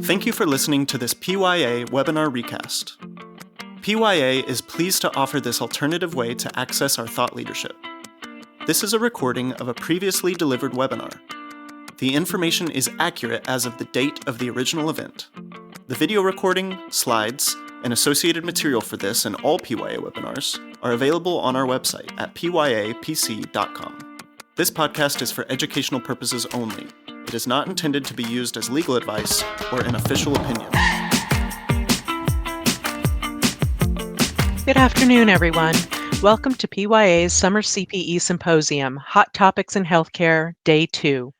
Thank you for listening to this PYA webinar recast. PYA is pleased to offer this alternative way to access our thought leadership. This is a recording of a previously delivered webinar. The information is accurate as of the date of the original event. The video recording, slides, and associated material for this and all PYA webinars are available on our website at pyapc.com. This podcast is for educational purposes only. It is not intended to be used as legal advice or an official opinion. Good afternoon, everyone. Welcome to PYA's Summer CPE Symposium, Hot Topics in Healthcare, Day 2.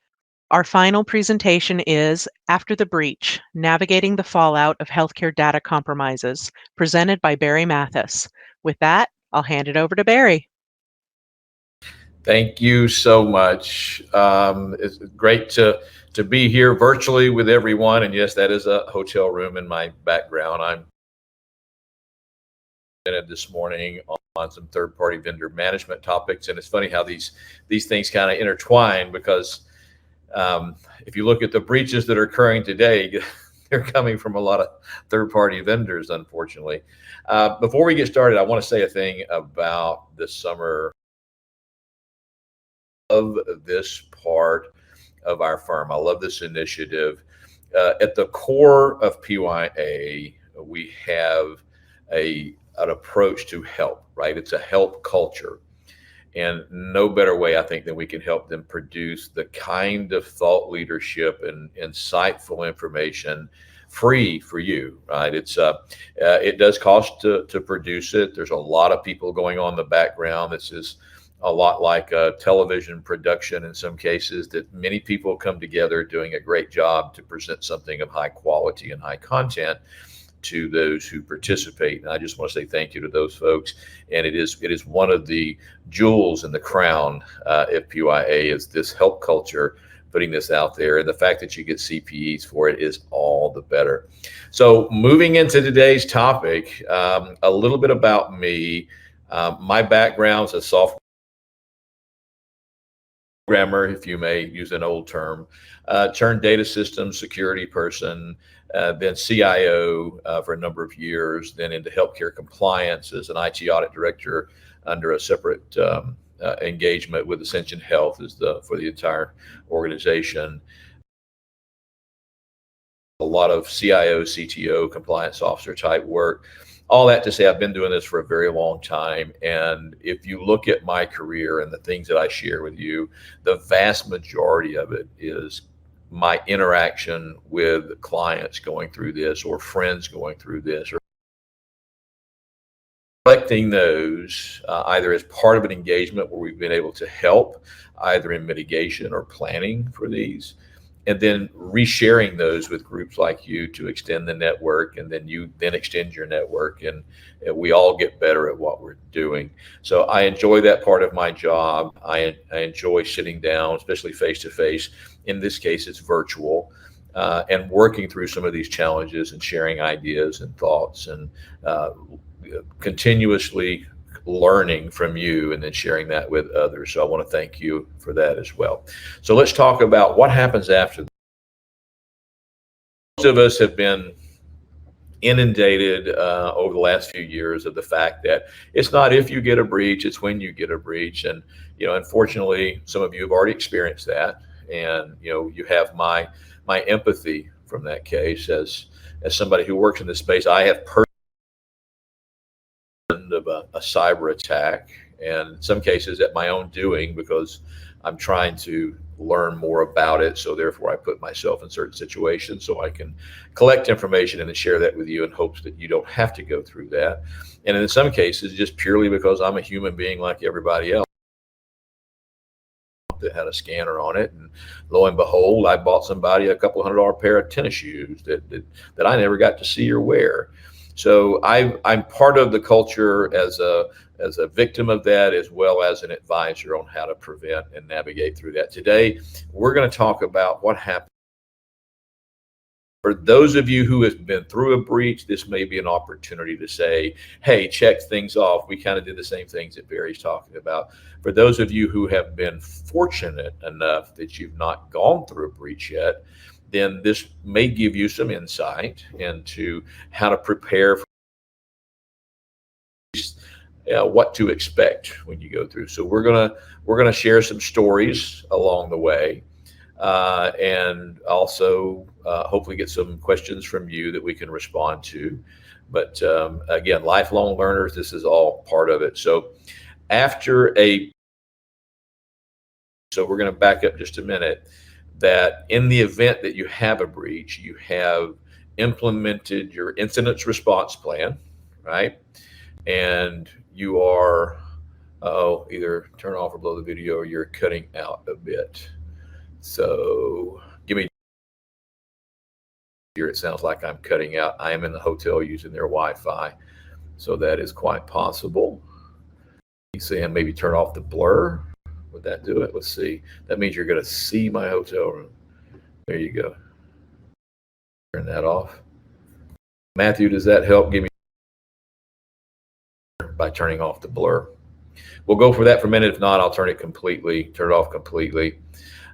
Our final presentation is After the Breach, Navigating the Fallout of Healthcare Data Compromises, presented by Barry Mathis. With that, I'll hand it over to Barry. Thank you so much. It's great to be here virtually with everyone. And yes, that is a hotel room in my background. I'm this morning on some third-party vendor management topics. And it's funny how these things kind of intertwine because if you look at the breaches that are occurring today, they're coming from a lot of third-party vendors, unfortunately. Before we get started, I want to say a thing about the summer of this part of our firm. I love this initiative. At the core of PYA, we have an approach to help, right? It's a help culture. And no better way, I think, than we can help them produce the kind of thought leadership and insightful information free for you, right? It does cost to produce it. There's a lot of people going on in the background. This is a lot like a television production in some cases, that many people come together doing a great job to present something of high quality and high content to those who participate. And I just want to say thank you to those folks. And it is one of the jewels in the crown of PYA is this help culture, putting this out there. And the fact that you get CPEs for it is all the better. So moving into today's topic, a little bit about me. My background is a software programmer, if you may use an old term, turned data systems security person, then CIO for a number of years, then into healthcare compliance as an IT audit director under a separate engagement with Ascension Health for the entire organization. A lot of CIO, CTO, compliance officer type work. All that to say, I've been doing this for a very long time. And if you look at my career and the things that I share with you, the vast majority of it is my interaction with clients going through this or friends going through this, or collecting those either as part of an engagement where we've been able to help either in mitigation or planning for these, and then resharing those with groups like you to extend the network, and then you then extend your network, and we all get better at what we're doing. So I enjoy that part of my job. I enjoy sitting down, especially face-to-face. In this case, it's virtual, and working through some of these challenges and sharing ideas and thoughts and continuously learning from you and then sharing that with others. So I want to thank you for that as well. So let's talk about what happens after. Most of us have been inundated over the last few years of the fact that it's not if you get a breach, it's when you get a breach. And, unfortunately, some of you have already experienced that. And, you have my empathy from that case as somebody who works in this space. I have of a cyber attack, and in some cases at my own doing, because I'm trying to learn more about it. So therefore I put myself in certain situations so I can collect information and then share that with you in hopes that you don't have to go through that. And in some cases, just purely because I'm a human being like everybody else that had a scanner on it. And lo and behold, I bought somebody a couple $100 pair of tennis shoes that I never got to see or wear. So I'm part of the culture as a victim of that, as well as an advisor on how to prevent and navigate through that. Today, we're going to talk about what happened. For those of you who have been through a breach, this may be an opportunity to say, hey, check things off. We kind of did the same things that Barry's talking about. For those of you who have been fortunate enough that you've not gone through a breach yet, then this may give you some insight into how to prepare for what to expect when you go through. So we're gonna share some stories along the way, and also hopefully get some questions from you that we can respond to. But again, lifelong learners, this is all part of it. So so we're going to back up just a minute, that in the event that you have a breach, you have implemented your incident response plan, right? And you are, either turn off or blow the video, or you're cutting out a bit. So give me here. It sounds like I'm cutting out. I am in the hotel using their Wi-Fi, so that is quite possible. You saying maybe turn off the blur? Would that do it? Let's see. That means you're going to see my hotel room. There you go. Turn that off. Matthew, does that help? Give me by turning off the blur. We'll go for that for a minute. If not, I'll turn it off completely.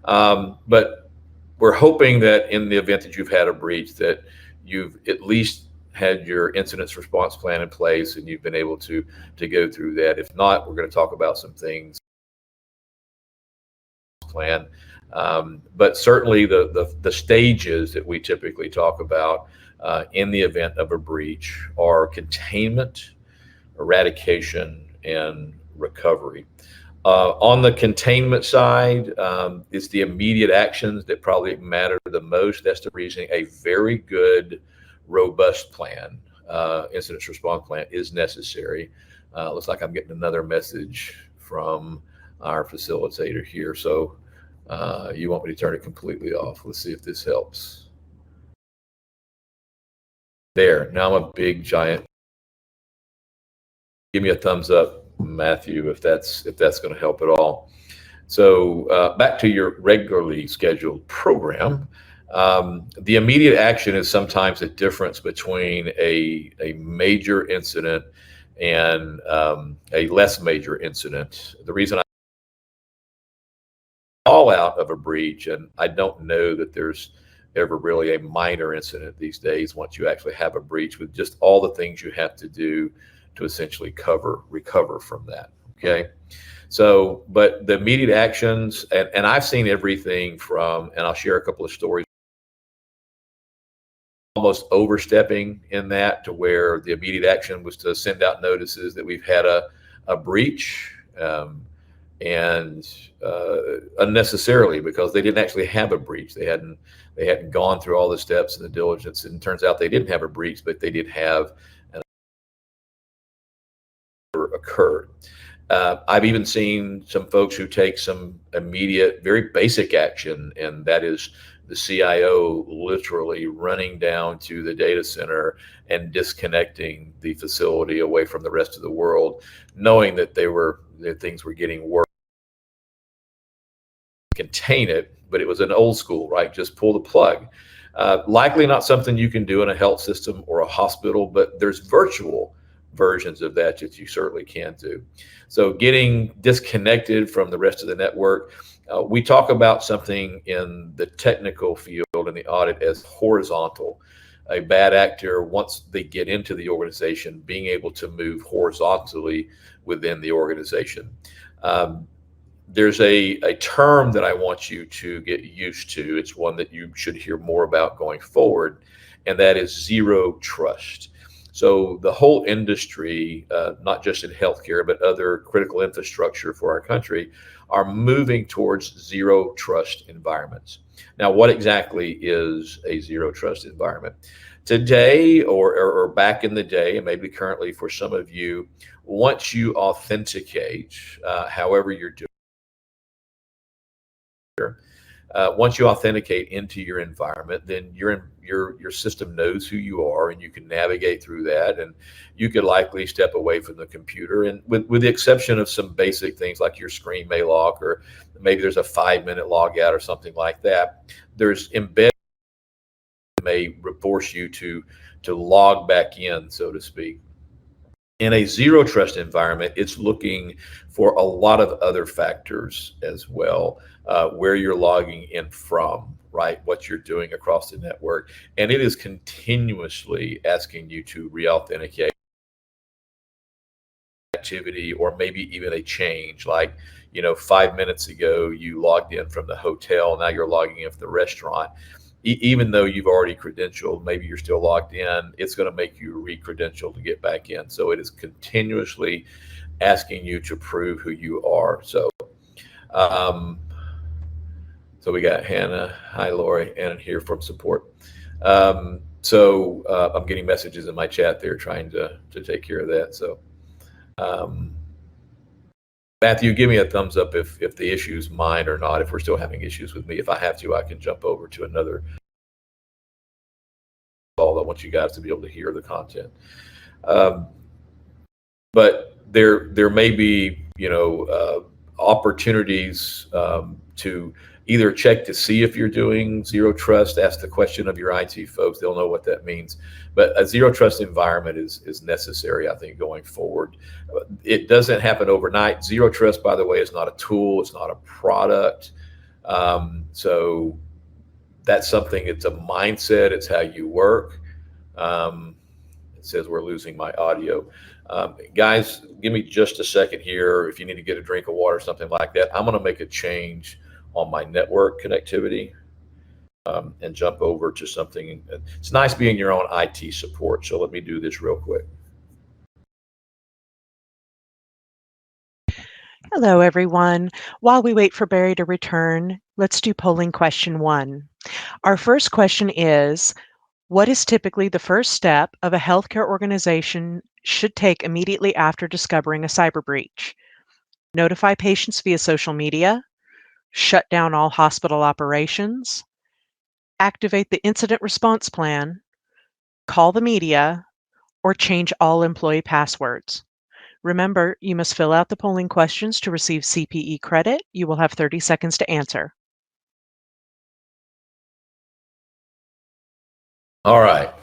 But we're hoping that in the event that you've had a breach, that you've at least had your incident response plan in place and you've been able to go through that. If not, we're going to talk about some things plan. But certainly the stages that we typically talk about in the event of a breach are containment, eradication, and recovery. On the containment side, it's the immediate actions that probably matter the most. That's the reason a very good, robust plan, incident response plan, is necessary. Looks like I'm getting another message from our facilitator here. So you want me to turn it completely off. Let's see if this helps. There, now I'm a big giant. Give me a thumbs up, Matthew, if that's going to help at all. So back to your regularly scheduled program. The immediate action is sometimes the difference between a major incident and a less major incident. The reason I all out of a breach, and I don't know that there's ever really a minor incident these days once you actually have a breach, with just all the things you have to do to essentially recover from that. Okay. So, but the immediate actions, and I've seen everything from, and I'll share a couple of stories, almost overstepping in that to where the immediate action was to send out notices that we've had a breach, and unnecessarily, because they didn't actually have a breach. They hadn't gone through all the steps and the diligence, and it turns out they didn't have a breach, but they did have an occurred. I've even seen some folks who take some immediate, very basic action, and that is the CIO literally running down to the data center and disconnecting the facility away from the rest of the world, knowing that things were getting worse. Contain it, but it was an old school, right? Just pull the plug. Likely not something you can do in a health system or a hospital, but there's virtual versions of that you certainly can do. So getting disconnected from the rest of the network, we talk about something in the technical field and the audit as horizontal. A bad actor, once they get into the organization, being able to move horizontally within the organization. There's a term that I want you to get used to. It's one that you should hear more about going forward, and that is zero trust. So the whole industry, not just in healthcare, but other critical infrastructure for our country, are moving towards zero trust environments. Now, what exactly is a zero trust environment? Today, or back in the day, and maybe currently for some of you, once you authenticate, however you're doing, once you authenticate into your environment, then your system knows who you are, and you can navigate through that, and you could likely step away from the computer, and with the exception of some basic things like your screen may lock, or maybe there's a 5-minute log out or something like that. There's embedded may force you to log back in, so to speak. In a zero trust environment, it's looking for a lot of other factors as well, where you're logging in from, right? What you're doing across the network. And it is continuously asking you to re-authenticate activity, or maybe even a change. Like, 5 minutes ago, you logged in from the hotel. Now you're logging in from the restaurant. Even though you've already credentialed, maybe you're still logged in, it's going to make you re-credential to get back in. So it is continuously asking you to prove who you are. So, so we got Hannah. Hi, Lori, and here from support. So I'm getting messages in my chat there trying to take care of that. So, Matthew, give me a thumbs up if the issue's mine or not, if we're still having issues with me. If I have to, I can jump over to another call. I want you guys to be able to hear the content. But there may be, opportunities to either check to see if you're doing zero trust, ask the question of your IT folks. They'll know what that means. But a zero trust environment is necessary, I think, going forward. It doesn't happen overnight. Zero trust, by the way, is not a tool. It's not a product. So that's something, it's a mindset. It's how you work. It says we're losing my audio. Guys, give me just a second here. If you need to get a drink of water, something like that, I'm going to make a change on my network connectivity and jump over to something. It's nice being your own IT support. So let me do this real quick. Hello, everyone. While we wait for Barry to return, let's do polling question 1. Our first question is, what is typically the first step of a healthcare organization should take immediately after discovering a cyber breach? Notify patients via social media, shut down all hospital operations, activate the incident response plan, call the media, or change all employee passwords. Remember, you must fill out the polling questions to receive CPE credit. You will have 30 seconds to answer. All right.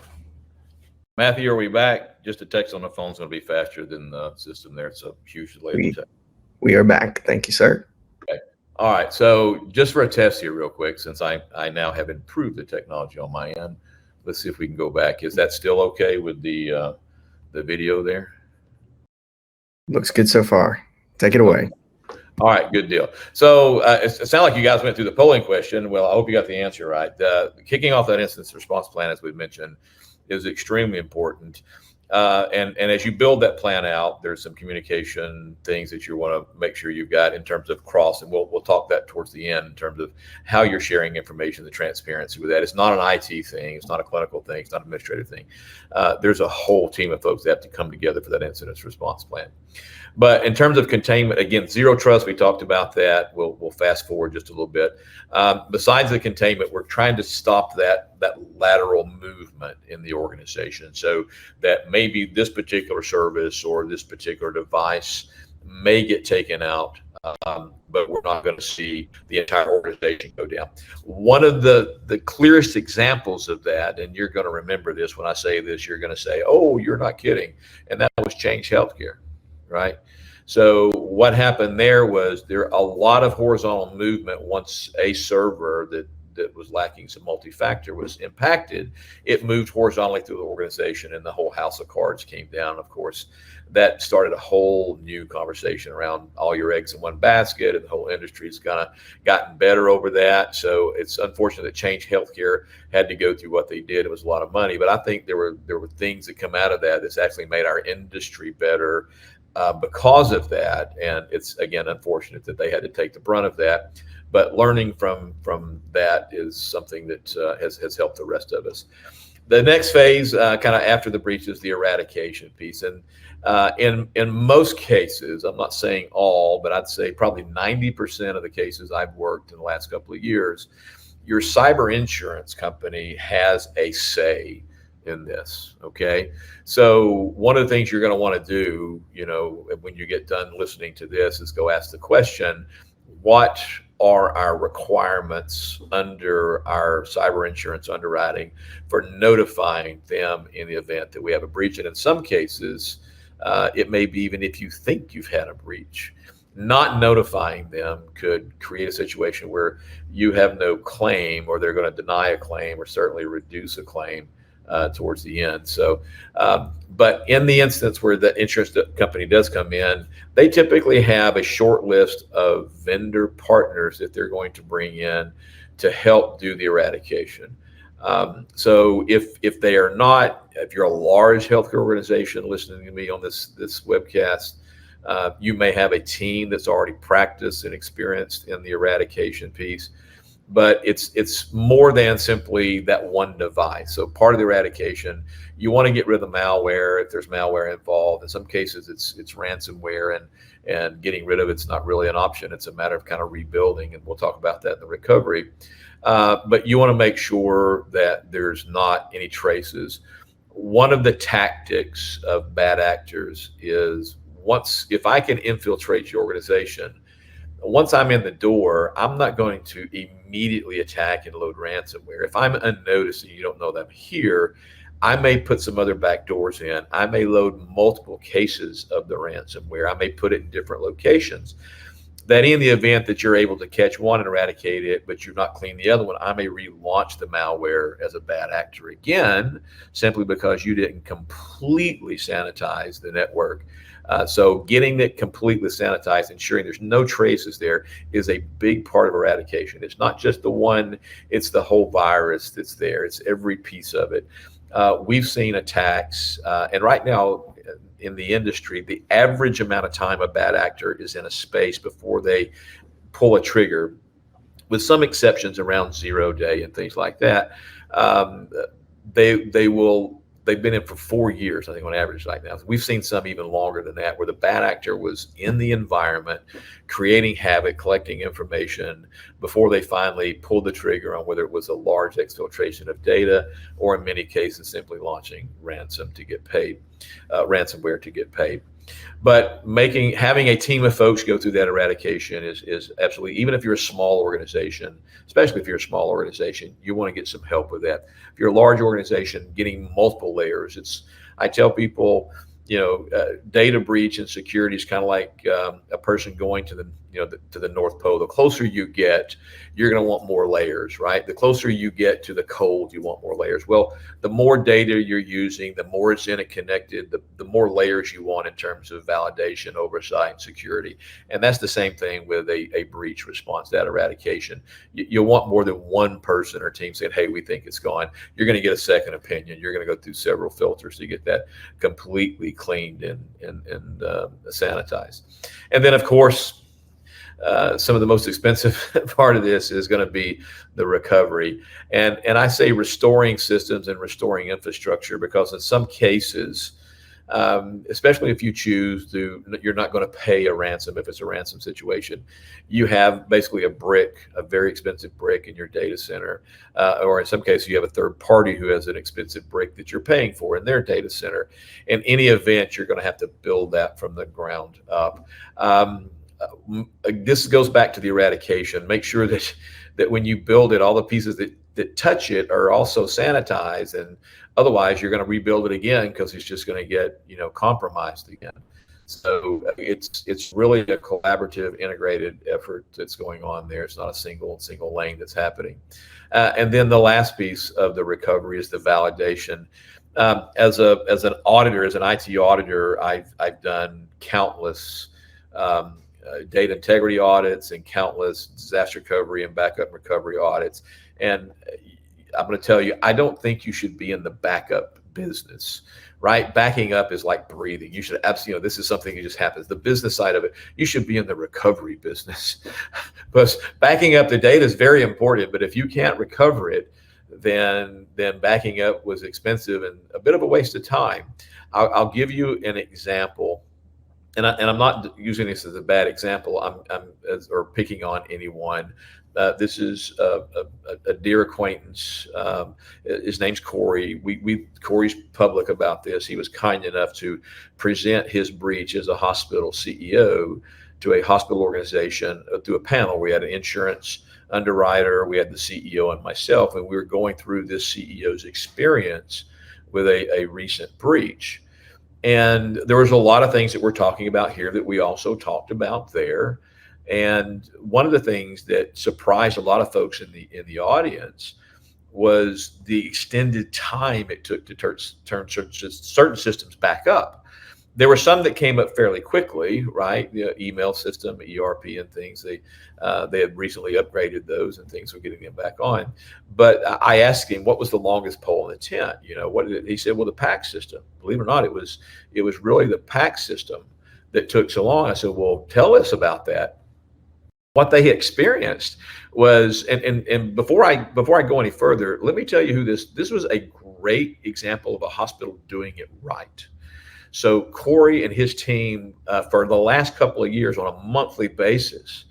Matthew, are we back? Just a text on the phone is going to be faster than the system there. It's a huge delay. We are back. Thank you, sir. Okay. All right. So just for a test here real quick, since I now have improved the technology on my end, let's see if we can go back. Is that still okay with the video there? Looks good so far. Take it away. All right, good deal. So it sounds like you guys went through the polling question. Well, I hope you got the answer right. Kicking off that incident response plan, as we mentioned, is extremely important. And as you build that plan out, there's some communication things that you want to make sure you've got in terms of cross, and we'll talk that towards the end in terms of how you're sharing information, the transparency with that. It's not an IT thing. It's not a clinical thing. It's not an administrative thing. There's a whole team of folks that have to come together for that incident response plan. But in terms of containment, again, zero trust, we talked about that. We'll fast forward just a little bit. Besides the containment, we're trying to stop that lateral movement in the organization, so that maybe this particular service or this particular device may get taken out, but we're not going to see the entire organization go down. One of the clearest examples of that, and you're going to remember this when I say this, you're going to say, oh, you're not kidding, and that was Change Healthcare. Right. So what happened there was a lot of horizontal movement once a server that was lacking some multi-factor was impacted. It moved horizontally through the organization, and the whole house of cards came down. Of course, that started a whole new conversation around all your eggs in one basket, and the whole industry's kind of gotten better over that. So it's unfortunate that Change Healthcare had to go through what they did. It was a lot of money, but I think there were things that come out of that that's actually made our industry better. Because of that, and it's again unfortunate that they had to take the brunt of that, but learning from that is something that has helped the rest of us. The next phase, kind of after the breach, is the eradication piece, and in most cases, I'm not saying all, but I'd say probably 90% of the cases I've worked in the last couple of years, your cyber insurance company has a say in this. Okay. So one of the things you're going to want to do, when you get done listening to this, is go ask the question, what are our requirements under our cyber insurance underwriting for notifying them in the event that we have a breach? And in some cases, It may be even if you think you've had a breach. Not notifying them could create a situation where you have no claim, or they're going to deny a claim, or certainly reduce a claim towards the end. So, but in the instance where the insurance company does come in, they typically have a short list of vendor partners that they're going to bring in to help do the eradication. So if they are not, if you're a large healthcare organization listening to me on this webcast, you may have a team that's already practiced and experienced in the eradication piece, but it's more than simply that one device. So part of the eradication, you want to get rid of the malware if there's malware involved. In some cases, it's ransomware, and getting rid of it's not really an option. It's a matter of kind of rebuilding, and we'll talk about that in the recovery. But you want to make sure that there's not any traces. One of the tactics of bad actors is, if I can infiltrate your organization, once I'm in the door, I'm not going to immediately attack and load ransomware. If I'm unnoticed and you don't know that I'm here, I may put some other back doors in. I may load multiple cases of the ransomware. I may put it in different locations. That in the event that you're able to catch one and eradicate it, but you're not clean the other one, I may relaunch the malware as a bad actor again, simply because you didn't completely sanitize the network. So getting it completely sanitized, ensuring there's no traces there, is a big part of eradication. It's not just the one, it's the whole virus that's there. It's every piece of it. We've seen attacks, and right now in the industry, the average amount of time a bad actor is in a space before they pull a trigger, with some exceptions around 0 day and things like that, they've been in for 4 years, I think, on average like that. We've seen some even longer than that, where the bad actor was in the environment, creating havoc, collecting information before they finally pulled the trigger on whether it was a large exfiltration of data, or in many cases simply launching ransomware to get paid. But having a team of folks go through that eradication is absolutely, even if you're a small organization, especially if you're a small organization, you want to get some help with that. If you're a large organization, getting multiple layers, I tell people, data breach and security is kind of like a person going to the North Pole. The closer you get, you're going to want more layers, right? The closer you get to the cold, you want more layers. Well, the more data you're using, the more it's interconnected, the more layers you want in terms of validation, oversight, and security. And that's the same thing with a breach response, that eradication. You'll want more than one person or team saying, hey, we think it's gone. You're going to get a second opinion. You're going to go through several filters to get that completely cleaned and sanitized. And then, of course, some of the most expensive part of this is going to be the recovery. And I say restoring systems and restoring infrastructure, because in some cases, especially if you choose to, you're not going to pay a ransom if it's a ransom situation. You have basically a very expensive brick in your data center, or in some cases you have a third party who has an expensive brick that you're paying for in their data center. In any event, you're going to have to build that from the ground up. This goes back to the eradication. Make sure that when you build it, all the pieces that touch it are also sanitized, and otherwise you're going to rebuild it again, because it's just going to get compromised again. So it's really a collaborative, integrated effort that's going on there. It's not a single lane that's happening. And then the last piece of the recovery is the validation. As an auditor, as an IT auditor, I've done countless data integrity audits and countless disaster recovery and backup recovery audits. And I'm going to tell you, I don't think you should be in the backup business, right? Backing up is like breathing. You should absolutely, this is something that just happens. The business side of it, you should be in the recovery business. Because backing up the data is very important, but if you can't recover it, then backing up was expensive and a bit of a waste of time. I'll give you an example. And I'm not using this as a bad example. or picking on anyone. This is a dear acquaintance. His name's Corey. Corey's public about this. He was kind enough to present his breach as a hospital CEO to a hospital organization through a panel. We had an insurance underwriter, we had the CEO, and myself, and we were going through this CEO's experience with a recent breach. And there was a lot of things that we're talking about here that we also talked about there. And one of the things that surprised a lot of folks in the audience was the extended time it took to turn certain systems back up. There were some that came up fairly quickly, right? The email system, ERP, and things. They had recently upgraded those, and things were getting them back on. But I asked him, what was the longest pole in the tent? What did it? He said, well, the PAC system. Believe it or not, it was really the PAC system that took so long. I said, well, tell us about that. What they experienced was, and before I go any further, let me tell you who this was a great example of a hospital doing it right. So Corey and his team, for the last couple of years on a monthly basis,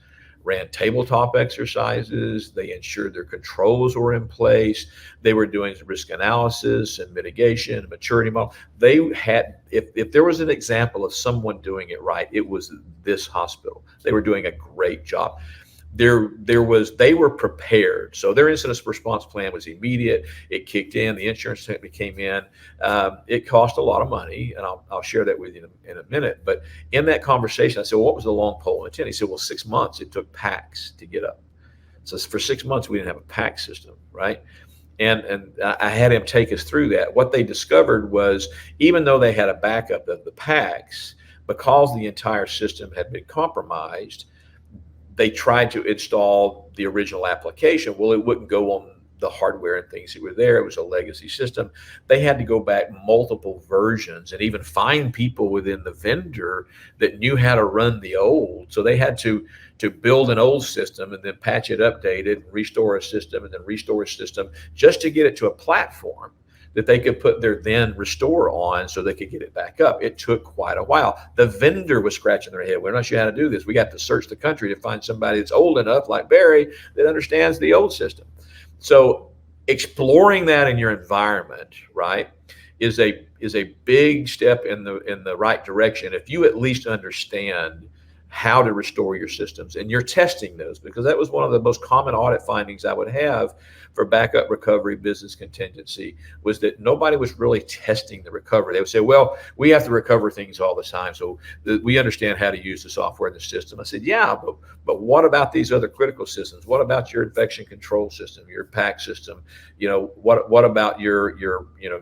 ran tabletop exercises. They ensured their controls were in place. They were doing risk analysis and mitigation and maturity model. They had, if there was an example of someone doing it right, it was this hospital. They were doing a great job. They were prepared. So their incident response plan was immediate. It kicked in. The insurance company came in. It cost a lot of money, and I'll share that with you in a minute. But in that conversation, I said, well, what was the long pole in the tent? He said, well, 6 months it took PACS to get up. So for 6 months, we didn't have a PAC system, right? And I had him take us through that. What they discovered was, even though they had a backup of the PACS, because the entire system had been compromised, they tried to install the original application. Well, it wouldn't go on the hardware and things that were there. It was a legacy system. They had to go back multiple versions and even find people within the vendor that knew how to run the old. So they had to build an old system and then patch it, update it, restore a system, and then restore a system just to get it to a platform that they could put their then restore on so they could get it back up. It took quite a while. The vendor was scratching their head. We're not sure how to do this. We got to search the country to find somebody that's old enough, like Barry, that understands the old system. So exploring that in your environment, right, is a big step in the right direction if you at least understand how to restore your systems, and you're testing those, because that was one of the most common audit findings I would have for backup recovery business contingency, was that nobody was really testing the recovery. They would say, well, we have to recover things all the time, so we understand how to use the software in the system. I said, yeah, but what about these other critical systems? What about your infection control system, your PAC system? What about your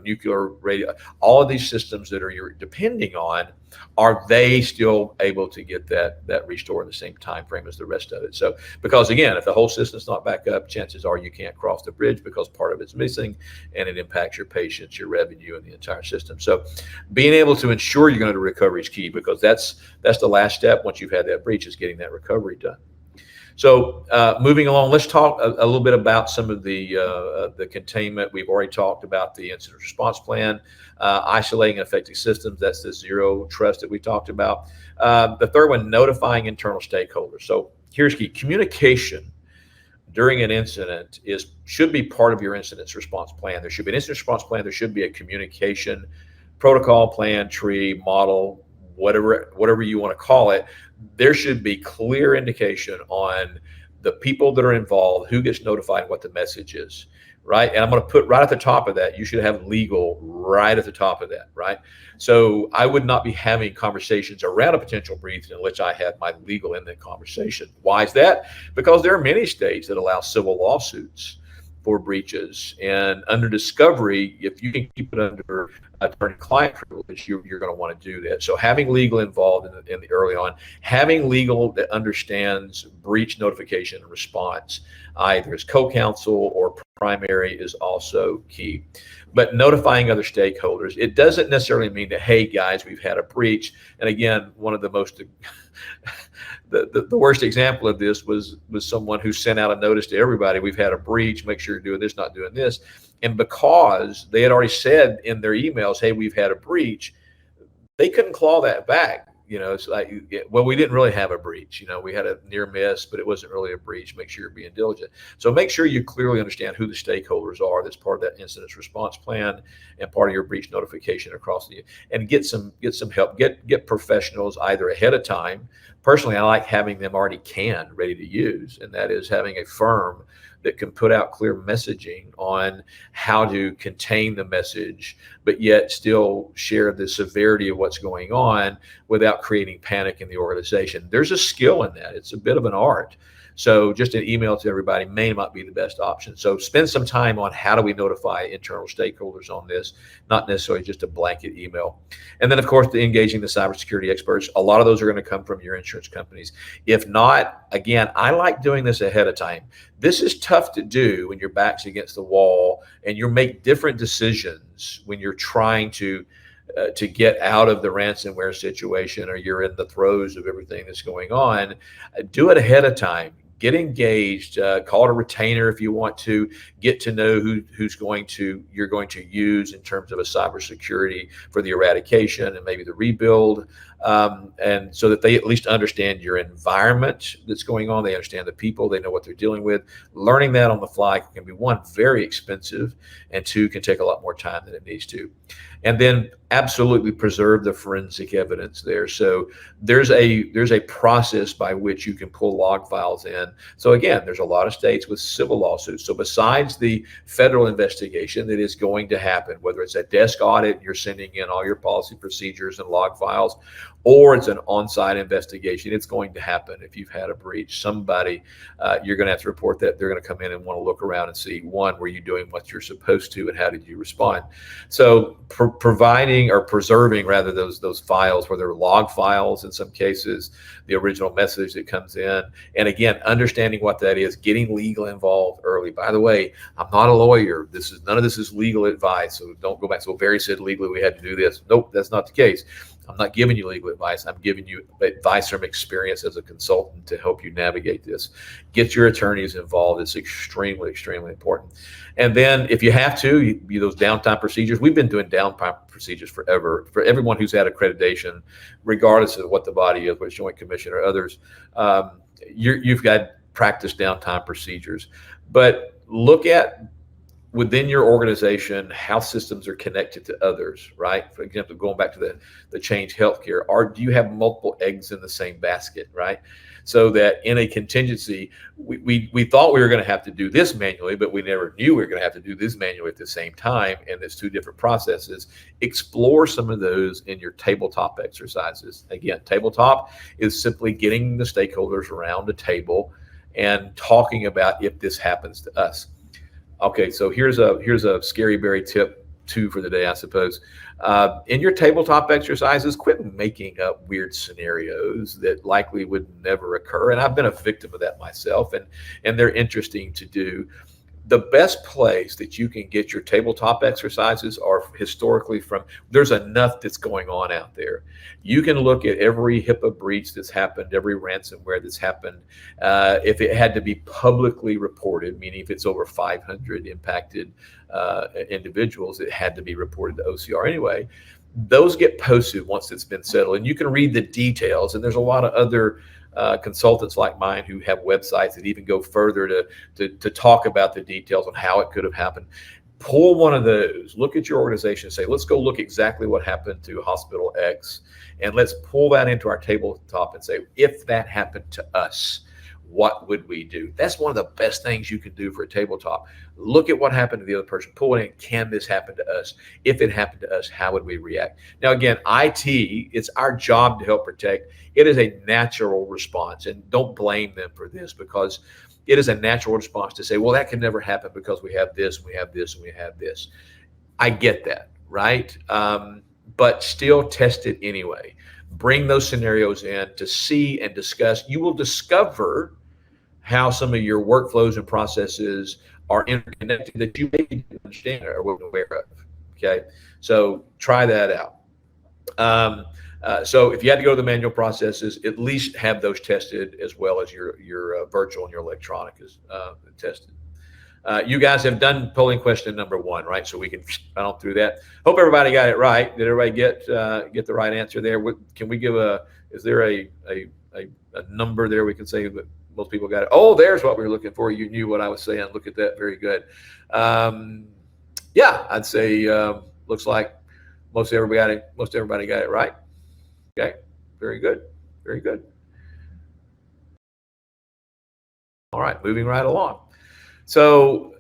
nuclear radio? All of these systems that you're depending on, are they still able to get that restore in the same time frame as the rest of it? So, because again, if the whole system's not back up, chances are you can't cross the bridge because part of it's missing, and it impacts your patients, your revenue, and the entire system. So being able to ensure you're going to recover is key, because that's the last step once you've had that breach, is getting that recovery done. So moving along, let's talk a little bit about some of the containment. We've already talked about the incident response plan, isolating affected systems. That's the zero trust that we talked about. The third one, notifying internal stakeholders. So here's key. Communication during an incident should be part of your incident response plan. There should be an incident response plan. There should be a communication protocol, plan, tree, model, whatever you want to call it. There should be clear indication on the people that are involved, who gets notified, what the message is, right? And I'm going to put right at the top of that, you should have legal right at the top of that, right? So I would not be having conversations around a potential breach unless I had my legal in that conversation. Why is that? Because there are many states that allow civil lawsuits for breaches, and under discovery, if you can keep it under attorney-client privilege, you're going to want to do that. So having legal involved in the early on, having legal that understands breach notification and response, either as co-counsel or primary, is also key. But notifying other stakeholders, it doesn't necessarily mean that, hey guys, we've had a breach. And again, one of the most the worst example of this was someone who sent out a notice to everybody, we've had a breach, make sure you're doing this, not doing this. And because they had already said in their emails, hey, we've had a breach, they couldn't claw that back. It's like, well, we didn't really have a breach. We had a near miss, but it wasn't really a breach. Make sure you're being diligent. So make sure you clearly understand who the stakeholders are that's part of that incident response plan and part of your breach notification across and get some help. Get professionals either ahead of time. Personally, I like having them already canned, ready to use, and that is having a firm that can put out clear messaging on how to contain the message, but yet still share the severity of what's going on without creating panic in the organization. There's a skill in that. It's a bit of an art. So just an email to everybody may not be the best option. So spend some time on how do we notify internal stakeholders on this, not necessarily just a blanket email. And then, of course, engaging the cybersecurity experts. A lot of those are going to come from your insurance companies. If not, again, I like doing this ahead of time. This is tough to do when your back's against the wall and you make different decisions when you're trying to get out of the ransomware situation, or you're in the throes of everything that's going on. Do it ahead of time. Get engaged. Call it a retainer if you want to. Get to know you're going to use in terms of a cybersecurity for the eradication and maybe the rebuild, and so that they at least understand your environment that's going on. They understand the people. They know what they're dealing with. Learning that on the fly can be, one, very expensive, and two, can take a lot more time than it needs to. And then absolutely preserve the forensic evidence there. So there's a process by which you can pull log files in. So again, there's a lot of states with civil lawsuits. So besides the federal investigation that is going to happen, whether it's a desk audit, you're sending in all your policy procedures and log files, or it's an on-site investigation, it's going to happen. If you've had a breach, somebody, you're going to have to report that. They're going to come in and want to look around and see, one, were you doing what you're supposed to, and how did you respond? So providing or preserving rather those files, where they're log files in some cases, the original message that comes in, and again, understanding what that is, getting legal involved early. By the way, I'm not a lawyer. None of this is legal advice, so don't go back. So Barry said legally we had to do this. Nope, that's not the case. I'm not giving you legal advice. I'm giving you advice from experience as a consultant to help you navigate this. Get your attorneys involved. It's extremely, extremely important. And then if you have to, those downtime procedures. We've been doing downtime procedures forever for everyone who's had accreditation, regardless of what the body is, whether it's Joint Commission or others. You've got practice downtime procedures. But look at within your organization how systems are connected to others, right? For example, going back to the Change Healthcare, do you have multiple eggs in the same basket, right? So that in a contingency, we thought we were going to have to do this manually, but we never knew we were going to have to do this manually at the same time, and there's two different processes. Explore some of those in your tabletop exercises. Again, tabletop is simply getting the stakeholders around a table and talking about if this happens to us. Okay, so here's a scary Barry tip 2 for the day, I suppose. In your tabletop exercises, quit making up weird scenarios that likely would never occur. And I've been a victim of that myself, and they're interesting to do. The best place that you can get your tabletop exercises are historically from, there's enough that's going on out there. You can look at every HIPAA breach that's happened, every ransomware that's happened. If it had to be publicly reported, meaning if it's over 500 impacted individuals, it had to be reported to OCR anyway. Those get posted once it's been settled, and you can read the details. And there's a lot of other consultants like mine who have websites that even go further to talk about the details on how it could have happened. Pull one of those, look at your organization and say, let's go look exactly what happened to Hospital X, and let's pull that into our tabletop and say, if that happened to us, what would we do? That's one of the best things you can do for a tabletop. Look at what happened to the other person. Pull it in. Can this happen to us? If it happened to us, how would we react? Now, again, IT, it's our job to help protect. It is a natural response, and don't blame them for this, because it is a natural response to say, well, that can never happen because we have this, and we have this, and we have this. I get that, right? But still test it anyway. Bring those scenarios in to see and discuss. You will discover how some of your workflows and processes are interconnected that you maybe didn't understand or weren't aware of. Okay, so try that out. So if you had to go to the manual processes, at least have those tested as well as your virtual and your electronic is tested. You guys have done polling question number 1, right? So we can run on through that. Hope everybody got it right. Did everybody get the right answer there? Can we give is there a number there we can say that most people got it? Oh, there's what we were looking for. You knew what I was saying. Look at that. Very good. Yeah, I'd say looks like most everybody got it right. Okay, very good. Very good. All right, moving right along. So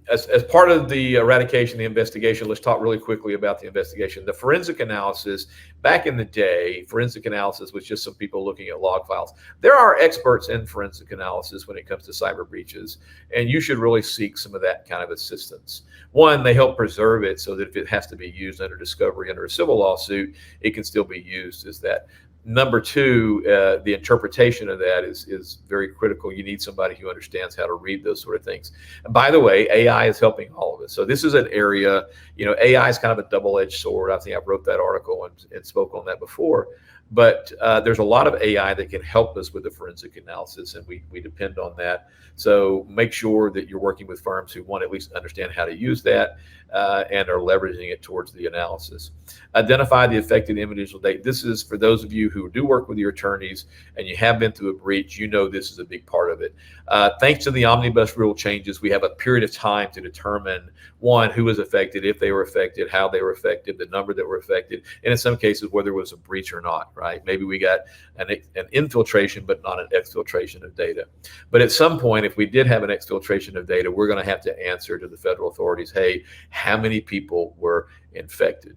as part of the eradication, the investigation, let's talk really quickly about the investigation. The forensic analysis, back in the day, forensic analysis was just some people looking at log files. There are experts in forensic analysis when it comes to cyber breaches, and you should really seek some of that kind of assistance. One, they help preserve it so that if it has to be used under discovery under a civil lawsuit, it can still be used as that. Number 2, the interpretation of that is very critical. You need somebody who understands how to read those sort of things. And by the way, AI is helping all of us. So this is an area, AI is kind of a double-edged sword. I think I wrote that article and spoke on that before. But there's a lot of AI that can help us with the forensic analysis, and we depend on that. So make sure that you're working with firms who want to at least understand how to use that and are leveraging it towards the analysis. Identify the affected individual data. This is for those of you who do work with your attorneys and you have been through a breach, this is a big part of it. Thanks to the omnibus rule changes, we have a period of time to determine, one, who was affected, if they were affected, how they were affected, the number that were affected, and in some cases, whether it was a breach or not, right? Maybe we got an infiltration, but not an exfiltration of data. But at some point, if we did have an exfiltration of data, we're going to have to answer to the federal authorities, hey, how many people were infected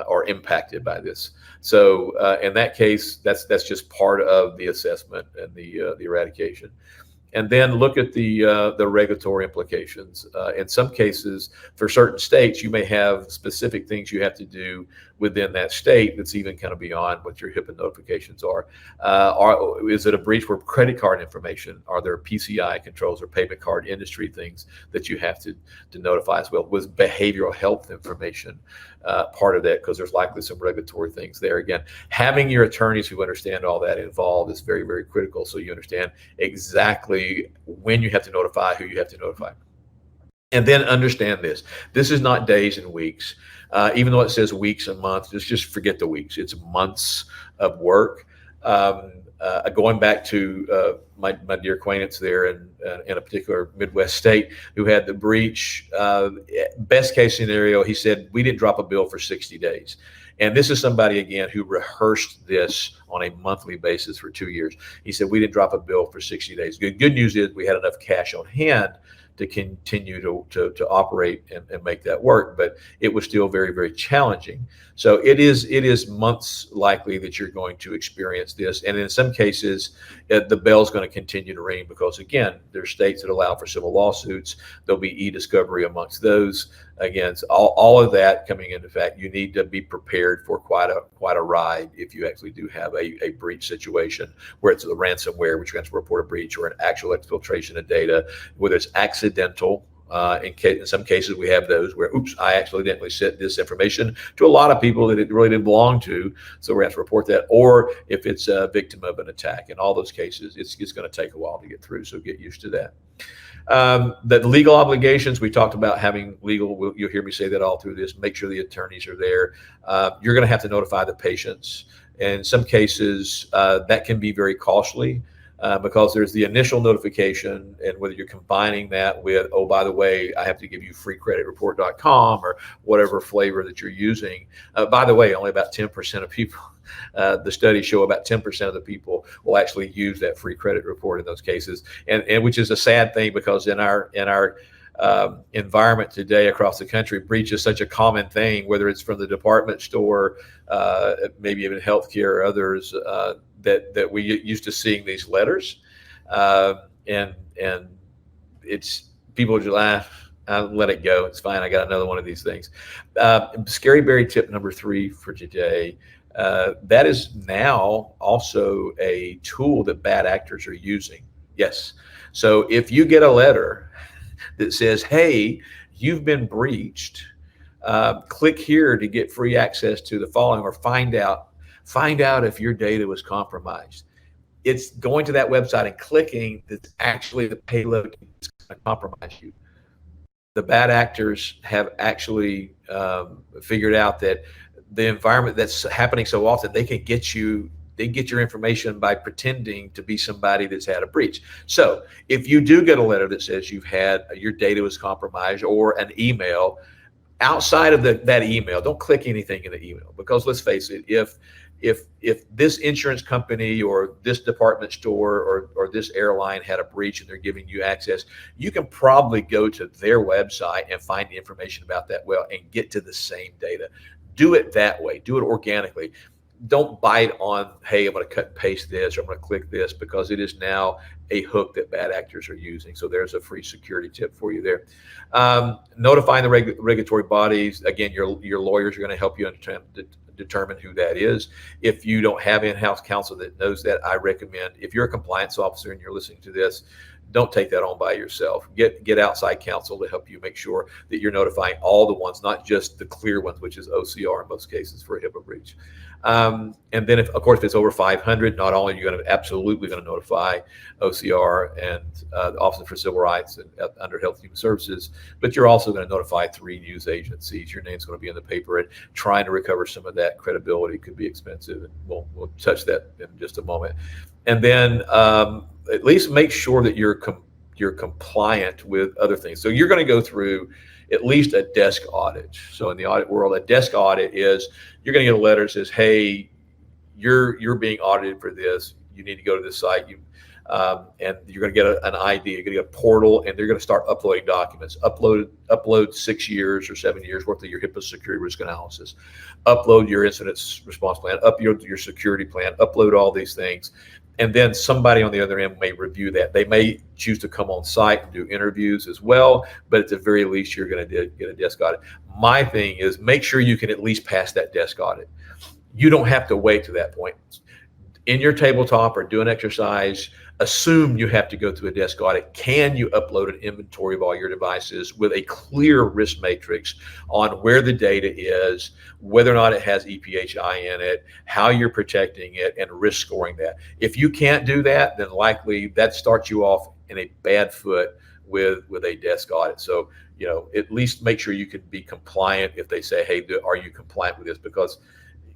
or impacted by this? So in that case, that's just part of the assessment and the eradication. And then look at the regulatory implications. In some cases, for certain states, you may have specific things you have to do within that state that's even kind of beyond what your HIPAA notifications are. Is it a breach for credit card information? Are there PCI controls or payment card industry things that you have to notify as well? Was behavioral health information part of that? Because there's likely some regulatory things there. Again, having your attorneys who understand all that involved is very, very critical, so you understand exactly when you have to notify, who you have to notify. And then understand this. This is not days and weeks. Even though it says weeks and months, just forget the weeks. It's months of work. Going back to my dear acquaintance there in a particular Midwest state who had the breach, best case scenario, he said, we didn't drop a bill for 60 days. And this is somebody, again, who rehearsed this on a monthly basis for 2 years. He said, we didn't drop a bill for 60 days. Good news is we had enough cash on hand to continue to operate and make that work, but it was still very, very challenging. So it is months likely that you're going to experience this, and in some cases, the bell's going to continue to ring because, again, there's states that allow for civil lawsuits. There'll be e-discovery amongst those. Again, so all of that coming into fact, you need to be prepared for quite a ride if you actually do have a breach situation where it's a ransomware, which you have to report a breach, or an actual exfiltration of data, whether it's accidental. In some cases, we have those where, oops, I accidentally sent this information to a lot of people that it really didn't belong to, so we have to report that. Or if it's a victim of an attack, in all those cases, it's going to take a while to get through, so get used to that. The legal obligations, we talked about having legal, you'll hear me say that all through this, make sure the attorneys are there. You're going to have to notify the patients. In some cases, that can be very costly. Because there's the initial notification, and whether you're combining that with, oh, by the way, I have to give you freecreditreport.com or whatever flavor that you're using. By the way, only about 10% of people, the studies show about 10% of the people will actually use that free credit report in those cases, and which is a sad thing because in our environment today across the country, breach is such a common thing, whether it's from the department store, maybe even healthcare or others, that we used to seeing these letters, and it's people just laugh. I'll let it go. It's fine. I got another one of these things. Scary Berry tip number 3 for today. That is now also a tool that bad actors are using. Yes. So if you get a letter that says, hey, you've been breached, click here to get free access to the following, or find out if your data was compromised. It's going to that website and clicking that's actually the payload that's going to compromise you. the bad actors have actually figured out that the environment that's happening so often, they get your information by pretending to be somebody that's had a breach. So if you do get a letter that says your data was compromised, or an email, outside of that email, don't click anything in the email, because let's face it, if this insurance company or this department store or this airline had a breach and they're giving you access, you can probably go to their website and find information about that well and get to the same data. Do it that way. Do it organically. Don't bite on, hey, I'm going to cut and paste this, or I'm going to click this, because it is now a hook that bad actors are using. So there's a free security tip for you there. Notifying the regulatory bodies. Again, your lawyers are going to help you determine who that is. If you don't have in-house counsel that knows that, I recommend, if you're a compliance officer and you're listening to this, don't take that on by yourself. Get outside counsel to help you make sure that you're notifying all the ones, not just the clear ones, which is OCR in most cases for a HIPAA breach. And then, of course, if it's over 500, not only are you absolutely going to notify OCR and the Office for Civil Rights and under Health and Human Services, but you're also going to notify 3 news agencies. Your name's going to be in the paper, and trying to recover some of that credibility could be expensive. And we'll touch that in just a moment. And then at least make sure that you're compliant with other things. So you're going to go through at least a desk audit. So in the audit world, a desk audit is you're going to get a letter that says, hey, you're being audited for this. You need to go to this site. And you're going to get an ID. You're going to get a portal, and they're going to start uploading documents. Upload 6 years or 7 years worth of your HIPAA security risk analysis. Upload your incident response plan. Upload your security plan. Upload all these things. And then somebody on the other end may review that. They may choose to come on site and do interviews as well, but at the very least, you're going to get a desk audit. My thing is, make sure you can at least pass that desk audit. You don't have to wait to that point. In your tabletop or do an exercise, assume you have to go through a desk audit. Can you upload an inventory of all your devices with a clear risk matrix on where the data is, whether or not it has EPHI in it, how you're protecting it, and risk scoring that? If you can't do that, then likely that starts you off in a bad foot with a desk audit. So, at least make sure you can be compliant if they say, hey, are you compliant with this? Because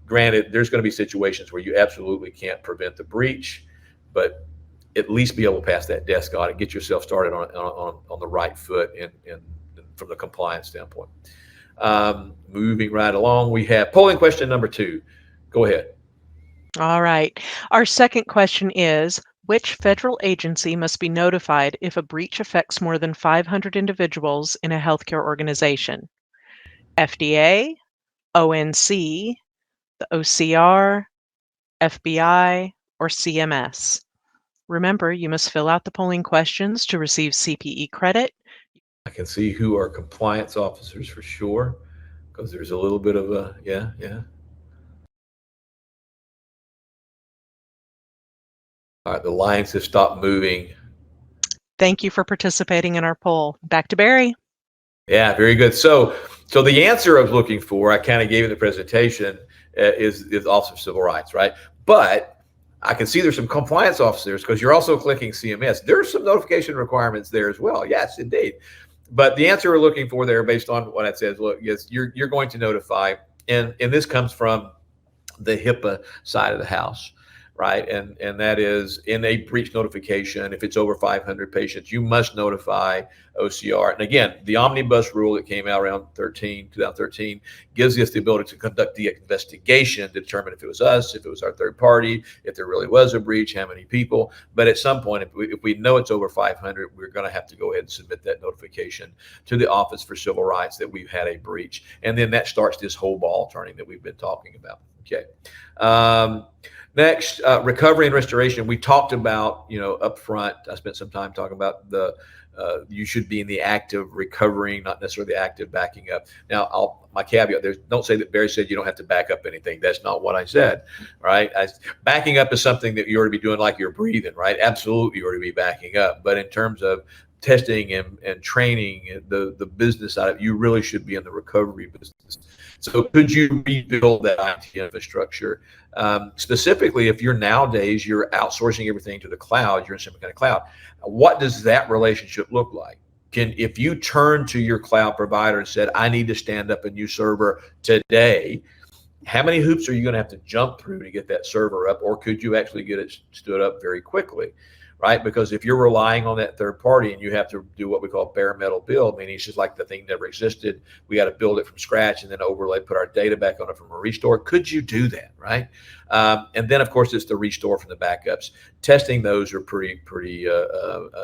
granted, there's going to be situations where you absolutely can't prevent the breach, but at least be able to pass that desk audit, get yourself started on the right foot and from the compliance standpoint. Moving right along, we have polling question number 2. Go ahead. All right. Our second question is, which federal agency must be notified if a breach affects more than 500 individuals in a healthcare organization? FDA, ONC, the OCR, FBI, or CMS? Remember, you must fill out the polling questions to receive CPE credit. I can see who are compliance officers for sure, because there's a little bit of a, yeah. All right, the lines have stopped moving. Thank you for participating in our poll. Back to Barry. Yeah, very good. So the answer I was looking for, I kind of gave in the presentation, is Office of Civil Rights, right? But I can see there's some compliance officers, because you're also clicking CMS. There's some notification requirements there as well. Yes, indeed. But the answer we're looking for there, based on what it says, look, yes, you're going to notify, and this comes from the HIPAA side of the house, right? And that is, in a breach notification, if it's over 500 patients, you must notify OCR. And again, the omnibus rule that came out around 2013 gives us the ability to conduct the investigation to determine if it was us, if it was our third party, if there really was a breach, how many people. But at some point, if we know it's over 500, we're going to have to go ahead and submit that notification to the Office for Civil Rights that we've had a breach. And then that starts this whole ball turning that we've been talking about. Okay. Next, recovery and restoration. We talked about, up front, I spent some time talking about you should be in the act of recovering, not necessarily the act of backing up. Now, my caveat there, don't say that Barry said you don't have to back up anything. That's not what I said, right? Backing up is something that you ought to be doing like you're breathing, right? Absolutely, you ought to be backing up. But in terms of testing and training, the business side of it, you really should be in the recovery business. So could you rebuild that IT infrastructure? Specifically, if you're outsourcing everything to the cloud, you're in some kind of cloud. What does that relationship look like? if you turn to your cloud provider and said, I need to stand up a new server today, how many hoops are you going to have to jump through to get that server up? Or could you actually get it stood up very quickly, right? Because if you're relying on that third party and you have to do what we call bare metal build, meaning it's just like the thing never existed, we got to build it from scratch and then overlay, put our data back on it from a restore. Could you do that, right? And then, of course, it's the restore from the backups. Testing those are pretty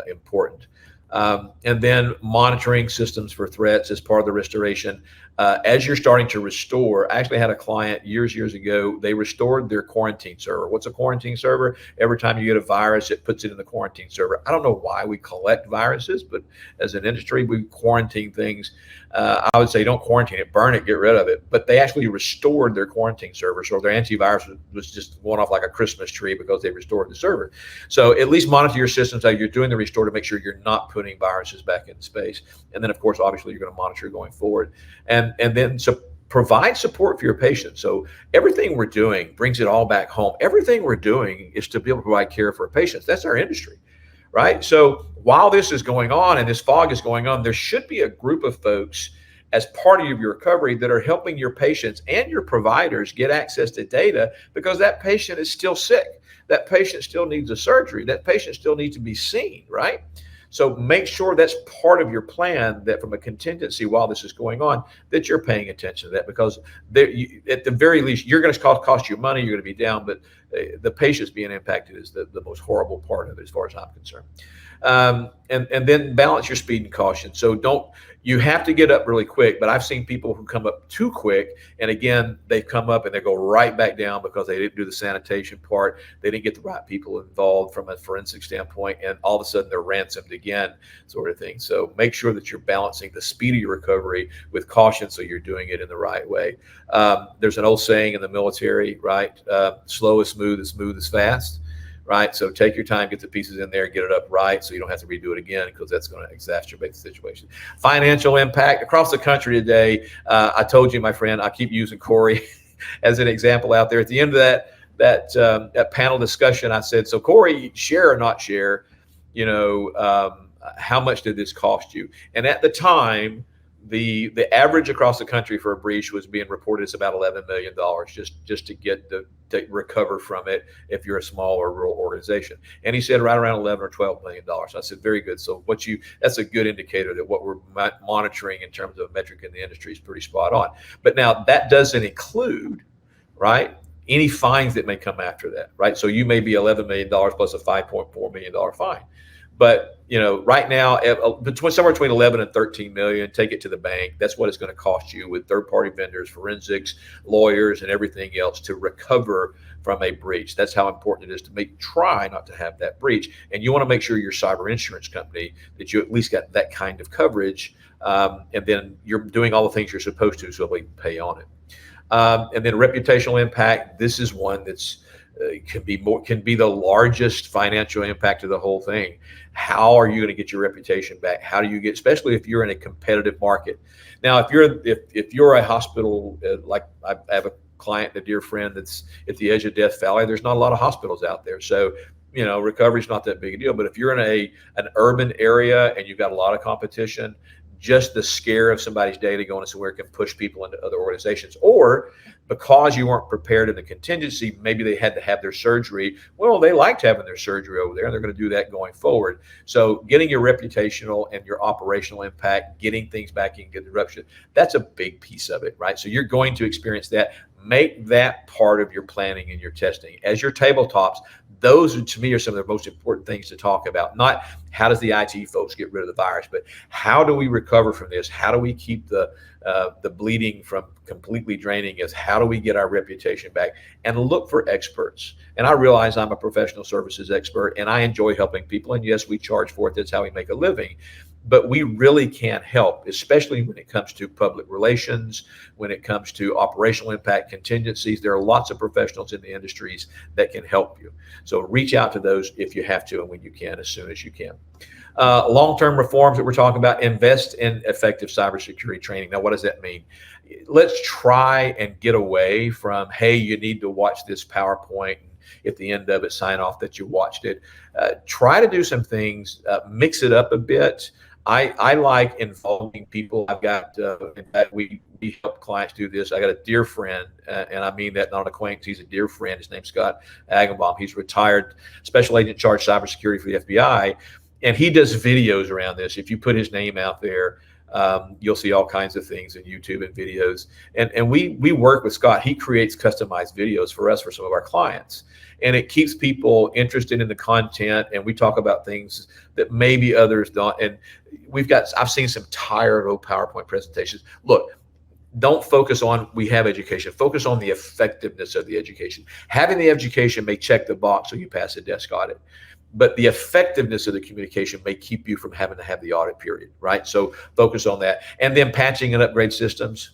important. And then monitoring systems for threats as part of the restoration. As you're starting to restore, I actually had a client years ago, they restored their quarantine server. What's a quarantine server? Every time you get a virus, it puts it in the quarantine server. I don't know why we collect viruses, but as an industry, we quarantine things. I would say don't quarantine it, burn it, get rid of it. But they actually restored their quarantine server. So their antivirus was just going off like a Christmas tree because they restored the server. So at least monitor your systems as you're doing the restore to make sure you're not putting viruses back in space. And then, of course, obviously, you're going to monitor going forward. And then provide support for your patients. So everything we're doing brings it all back home. Everything we're doing is to be able to provide care for our patients. That's our industry, right? So while this is going on and this fog is going on, there should be a group of folks as part of your recovery that are helping your patients and your providers get access to data, because that patient is still sick. That patient still needs a surgery. That patient still needs to be seen, right? So make sure that's part of your plan, that from a contingency while this is going on, that you're paying attention to that, because at the very least, you're going to cost you money, you're going to be down, but the patients being impacted is the most horrible part of it as far as I'm concerned. And then balance your speed and caution. So you have to get up really quick, but I've seen people who come up too quick, and again, they come up and they go right back down because they didn't do the sanitation part. They didn't get the right people involved from a forensic standpoint, and all of a sudden they're ransomed again, sort of thing. So make sure that you're balancing the speed of your recovery with caution, so you're doing it in the right way. There's an old saying in the military, right? Slow is smooth is fast. Right. So take your time, get the pieces in there, get it up right, so you don't have to redo it again, because that's going to exacerbate the situation. Financial impact across the country today. I told you, my friend, I keep using Corey as an example out there. At the end of that panel discussion, I said, so Corey, share or not share, how much did this cost you? And at the time, the average across the country for a breach was being reported as about $11 million just to get to recover from it if you're a small or rural organization. And he said right around 11 or $12 million. I said, very good. So that's a good indicator that what we're monitoring in terms of metric in the industry is pretty spot on. But now that doesn't include, right, any fines that may come after that, right? So you may be $11 million plus a $5.4 million fine. But right now, somewhere between 11 and 13 million, take it to the bank. That's what it's going to cost you with third-party vendors, forensics, lawyers, and everything else to recover from a breach. That's how important it is to try not to have that breach. And you want to make sure your cyber insurance company that you at least got that kind of coverage, and then you're doing all the things you're supposed to, so we pay on it. And then reputational impact. This is one that's can be the largest financial impact of the whole thing. How are you going to get your reputation back? How do you get, especially if you're in a competitive market? Now, if you're a hospital, like I have a client, a dear friend that's at the edge of Death Valley, there's not a lot of hospitals out there. So, recovery is not that big a deal. But if you're in an urban area and you've got a lot of competition, just the scare of somebody's data going somewhere can push people into other organizations. Or because you weren't prepared in the contingency, maybe they had to have their surgery. Well, they liked having their surgery over there, and they're going to do that going forward. So getting your reputational and your operational impact, getting things back in good disruption, that's a big piece of it, right? So you're going to experience that. Make that part of your planning and your testing. As your tabletops, those to me are some of the most important things to talk about. Not how does the IT folks get rid of the virus, but how do we recover from this? How do we keep the bleeding from completely draining us? How do we get our reputation back? And look for experts. And I realize I'm a professional services expert and I enjoy helping people. And yes, we charge for it. That's how we make a living. But we really can't help, especially when it comes to public relations, when it comes to operational impact contingencies. There are lots of professionals in the industries that can help you. So reach out to those if you have to and when you can, as soon as you can. Long-term reforms that we're talking about, invest in effective cybersecurity training. Now, what does that mean? Let's try and get away from, hey, you need to watch this PowerPoint, at the end of it, sign off that you watched it. Try to do some things, mix it up a bit. I like involving people. I've got, in fact, we help clients do this. I got a dear friend, and I mean that not an acquaintance. He's a dear friend. His name's Scott Agenbaum. He's retired special agent in charge of cybersecurity for the FBI, and he does videos around this. If you put his name out there, you'll see all kinds of things in YouTube and videos. And we work with Scott. He creates customized videos for us for some of our clients. And it keeps people interested in the content. And we talk about things that maybe others don't. And I've seen some tired old PowerPoint presentations. Look, don't focus on we have education. Focus on the effectiveness of the education. Having the education may check the box so you pass a desk audit, but the effectiveness of the communication may keep you from having to have the audit period, right? So focus on that. And then patching and upgrade systems.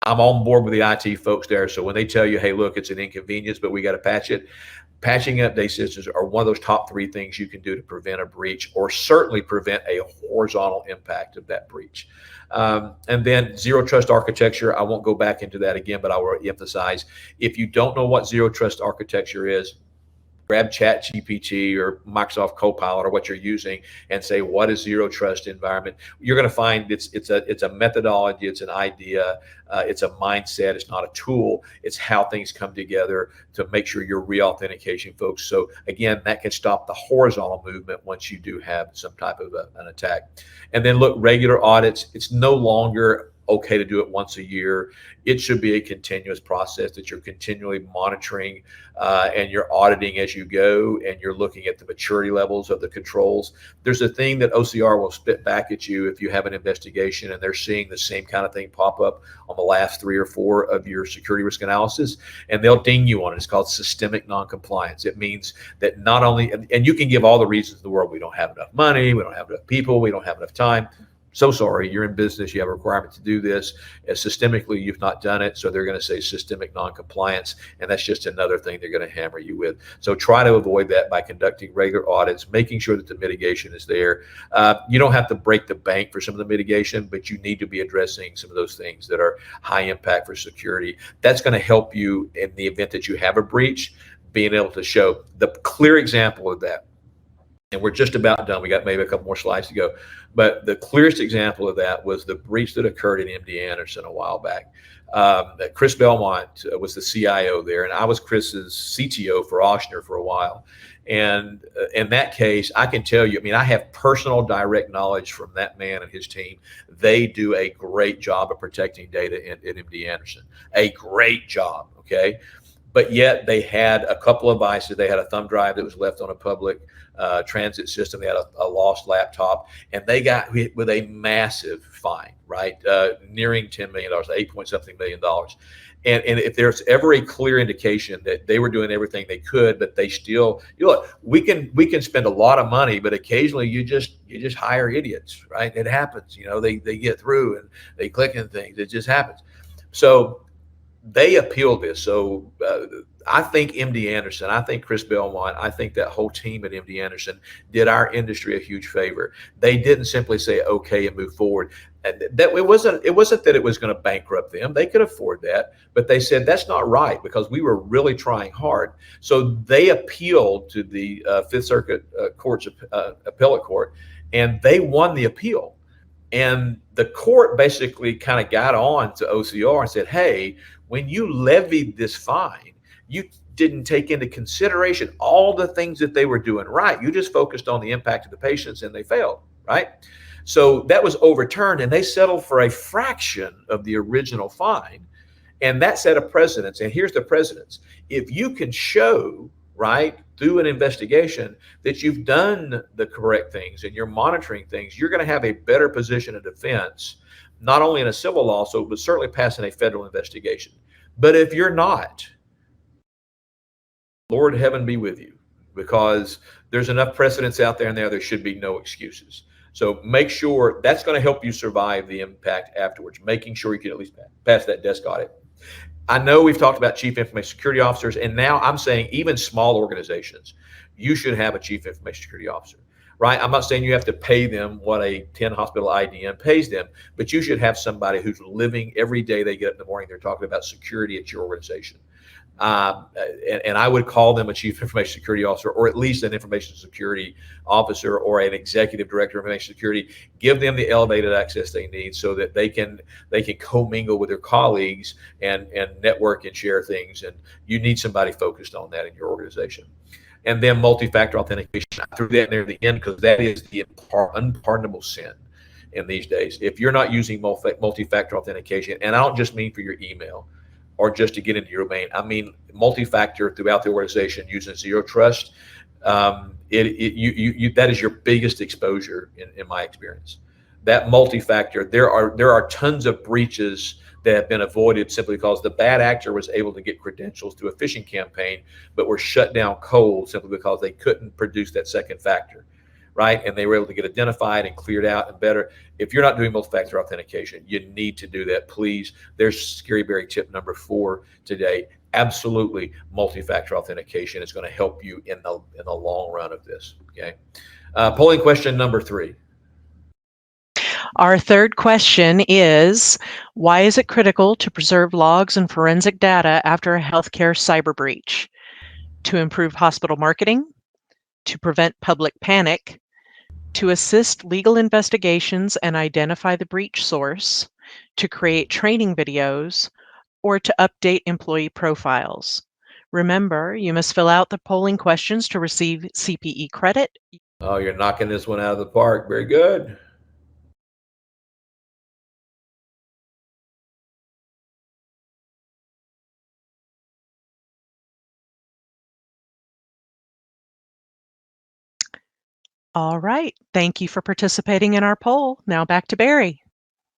I'm on board with the IT folks there. So when they tell you, hey, look, it's an inconvenience, but we got to patch it. Patching and update systems are one of those top 3 things you can do to prevent a breach, or certainly prevent a horizontal impact of that breach. And then zero trust architecture. I won't go back into that again, but I will emphasize, if you don't know what zero trust architecture is, grab ChatGPT or Microsoft Copilot or what you're using and say, what is zero trust environment? You're going to find it's a methodology, it's an idea, it's a mindset, it's not a tool. It's how things come together to make sure you're re-authenticating folks. So again, that can stop the horizontal movement once you do have some type of an attack. And then look, regular audits, it's no longer okay to do it once a year. It should be a continuous process that you're continually monitoring and you're auditing as you go, and you're looking at the maturity levels of the controls. There's a thing that OCR will spit back at you if you have an investigation and they're seeing the same kind of thing pop up on the last 3 or 4 of your security risk analysis, and they'll ding you on it. It's called systemic noncompliance. It means that not only, and you can give all the reasons in the world, we don't have enough money, we don't have enough people, we don't have enough time. So sorry, you're in business, you have a requirement to do this. Systemically, you've not done it, so they're going to say systemic noncompliance, and that's just another thing they're going to hammer you with. So try to avoid that by conducting regular audits, making sure that the mitigation is there. You don't have to break the bank for some of the mitigation, but you need to be addressing some of those things that are high impact for security. That's going to help you in the event that you have a breach, being able to show the clear example of that. And we're just about done. We got maybe a couple more slides to go. But the clearest example of that was the breach that occurred in MD Anderson a while back. Chris Belmont was the CIO there, and I was Chris's CTO for Ochsner for a while. And in that case, I can tell you, I mean, I have personal direct knowledge from that man and his team. They do a great job of protecting data in MD Anderson. A great job, okay? But yet they had a couple of devices. They had a thumb drive that was left on a public transit system. They had a lost laptop, and they got hit with a massive fine, right? Nearing $10 million, $8-point-something million. And if there's ever a clear indication that they were doing everything they could, but they still, you know, we can spend a lot of money, but occasionally you just hire idiots, right? It happens, you know, they get through and they click on things. It just happens. So they appealed this. So I think MD Anderson, I think Chris Belmont, I think that whole team at MD Anderson did our industry a huge favor. They didn't simply say okay and move forward. That it wasn't that it was going to bankrupt them. They could afford that, but they said that's not right because we were really trying hard. So they appealed to the Fifth Circuit Court's appellate court, and they won the appeal. And the court basically kind of got on to OCR and said, hey, when you levied this fine, you didn't take into consideration all the things that they were doing right. You just focused on the impact of the patients and they failed, right? So that was overturned, and they settled for a fraction of the original fine. And that set a precedence. And here's the precedence. If you can show, right, through an investigation that you've done the correct things and you're monitoring things, you're going to have a better position of defense, not only in a civil lawsuit, but certainly passing a federal investigation. But if you're not, Lord heaven be with you, because there's enough precedents out there and there should be no excuses. So make sure that's going to help you survive the impact afterwards, making sure you can at least pass that desk audit. I know we've talked about chief information security officers, and now I'm saying even small organizations, you should have a chief information security officer, right? I'm not saying you have to pay them what a 10 hospital IDN pays them, but you should have somebody who's living every day they get up in the morning, they're talking about security at your organization. And I would call them a chief information security officer, or at least an information security officer, or an executive director of information security. Give them the elevated access they need so that they can commingle with their colleagues and network and share things. And you need somebody focused on that in your organization. And then multi-factor authentication. I threw that in there at the end because that is the unpardonable sin in these days. If you're not using multi-factor authentication, and I don't just mean for your email or just to get into your domain, I mean multi-factor throughout the organization using zero trust. That is your biggest exposure in my experience. That multi-factor, there are tons of breaches that have been avoided simply because the bad actor was able to get credentials through a phishing campaign, but were shut down cold simply because they couldn't produce that second factor, right? And they were able to get identified and cleared out and better. If you're not doing multi-factor authentication, you need to do that, please. There's Scary Berry tip number 4 today. Absolutely, multi-factor authentication is going to help you in the long run of this. Okay. Polling question number 3. Our third question is, why is it critical to preserve logs and forensic data after a healthcare cyber breach? To improve hospital marketing, to prevent public panic, to assist legal investigations and identify the breach source, to create training videos, or to update employee profiles. Remember, you must fill out the polling questions to receive CPE credit. Oh, you're knocking this one out of the park. Very good. All right. Thank you for participating in our poll. Now back to Barry.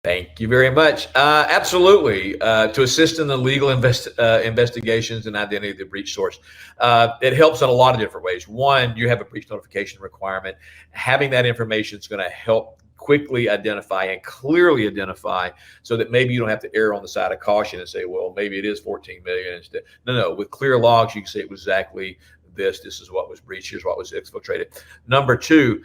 Thank you very much. Absolutely. To assist in the legal investigations and identity of the breach source. It helps in a lot of different ways. One, you have a breach notification requirement. Having that information is going to help quickly identify and clearly identify so that maybe you don't have to err on the side of caution and say, well, maybe it is 14 million instead. No. With clear logs, you can say it was exactly this is what was breached, here's what was exfiltrated. Number 2,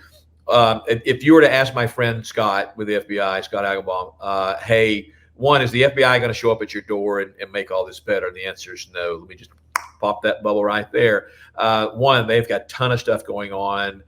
if you were to ask my friend Scott with the FBI, Scott Agelbaum, hey, one, is the FBI going to show up at your door and make all this better? And the answer is no. Let me just pop that bubble right there. One, they've got a ton of stuff going on.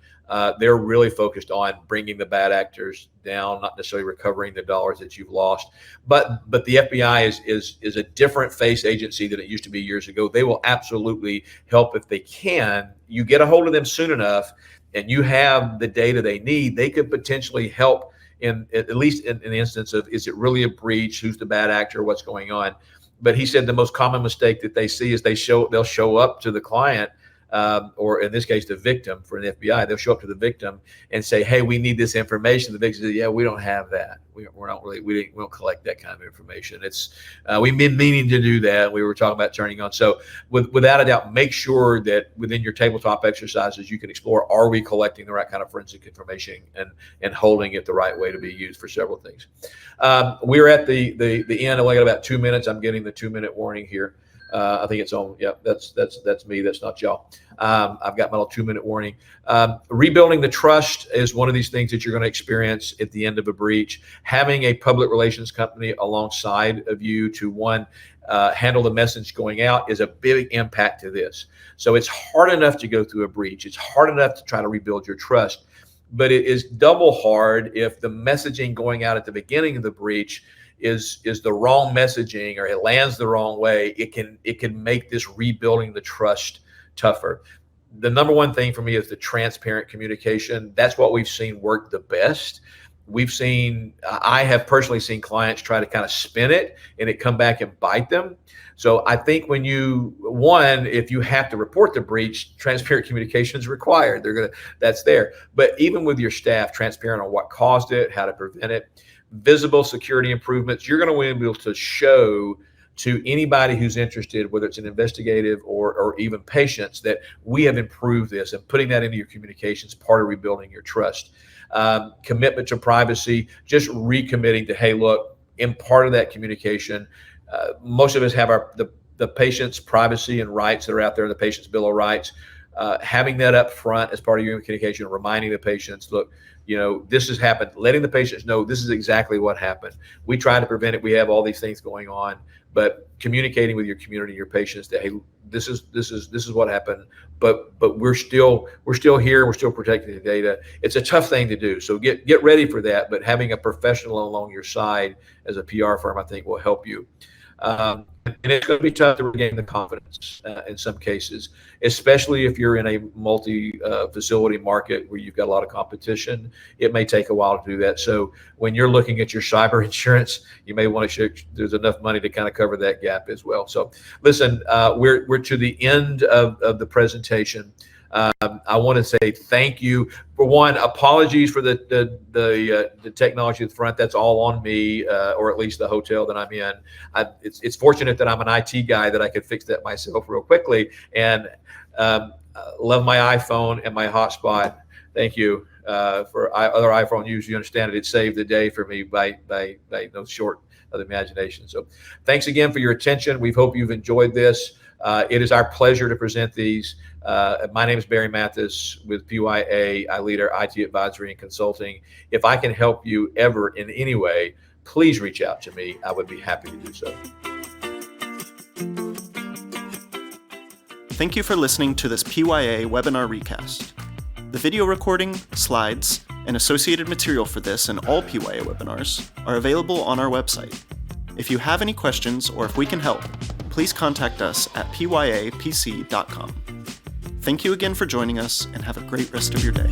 They're really focused on bringing the bad actors down, not necessarily recovering the dollars that you've lost. But the FBI is a different face agency than it used to be years ago. They will absolutely help if they can. You get a hold of them soon enough, and you have the data they need, they could potentially help at least in the instance of, is it really a breach? Who's the bad actor? What's going on? But he said the most common mistake that they see is they'll show up to the client, or in this case, the victim for an FBI. They'll show up to the victim and say, hey, we need this information. The victim says, yeah, we don't have that. We don't collect that kind of information. We've been meaning to do that. We were talking about turning on. So without a doubt, make sure that within your tabletop exercises, you can explore, are we collecting the right kind of forensic information and holding it the right way to be used for several things. We're at the end. I only got about 2 minutes. I'm getting the 2-minute warning here. I think it's on. Yeah, that's me. That's not y'all. I've got my little 2-minute warning. Rebuilding the trust is one of these things that you're going to experience at the end of a breach. Having a public relations company alongside of you to handle the message going out is a big impact to this. So it's hard enough to go through a breach. It's hard enough to try to rebuild your trust, but it is double hard if the messaging going out at the beginning of the breach is the wrong messaging, or it lands the wrong way. It can make this rebuilding the trust tougher. The number one thing for me is the transparent communication. That's what we've seen work the best. I have personally seen clients try to kind of spin it and it come back and bite them. So I think if you have to report the breach, transparent communication is required. That's there. But even with your staff, transparent on what caused it, how to prevent it. Visible security improvements. You're going to be able to show to anybody who's interested, whether it's an investigative or even patients, that we have improved this, and putting that into your communications, part of rebuilding your trust. Commitment to privacy, just recommitting to, hey, look, in part of that communication, most of us have the patient's privacy and rights that are out there in the patient's bill of rights. Having that up front as part of your communication, reminding the patients, look, this has happened, letting the patients know this is exactly what happened. We try to prevent it. We have all these things going on, but communicating with your community, your patients, that hey, this is what happened, but we're still here, we're still protecting the data. It's a tough thing to do, so get ready for that. But having a professional along your side as a PR firm, I think, will help you. And it's going to be tough to regain the confidence in some cases, especially if you're in a multi-facility market where you've got a lot of competition. It may take a while to do that. So when you're looking at your cyber insurance, you may want to check there's enough money to kind of cover that gap as well. So listen, we're to the end of the presentation. I want to say thank you. For one, apologies for the technology at the front. That's all on me, or at least the hotel that I'm in. It's fortunate that I'm an IT guy that I could fix that myself real quickly. And love my iPhone and my hotspot. Thank you for other iPhone users. You understand it. It saved the day for me by no short of the imagination. So thanks again for your attention. We hope you've enjoyed this. It is our pleasure to present these. My name is Barry Mathis with PYA. I lead our IT advisory and consulting. If I can help you ever in any way, please reach out to me. I would be happy to do so. Thank you for listening to this PYA webinar recast. The video recording, slides, and associated material for this and all PYA webinars are available on our website. If you have any questions or if we can help, please contact us at pyapc.com. Thank you again for joining us, and have a great rest of your day.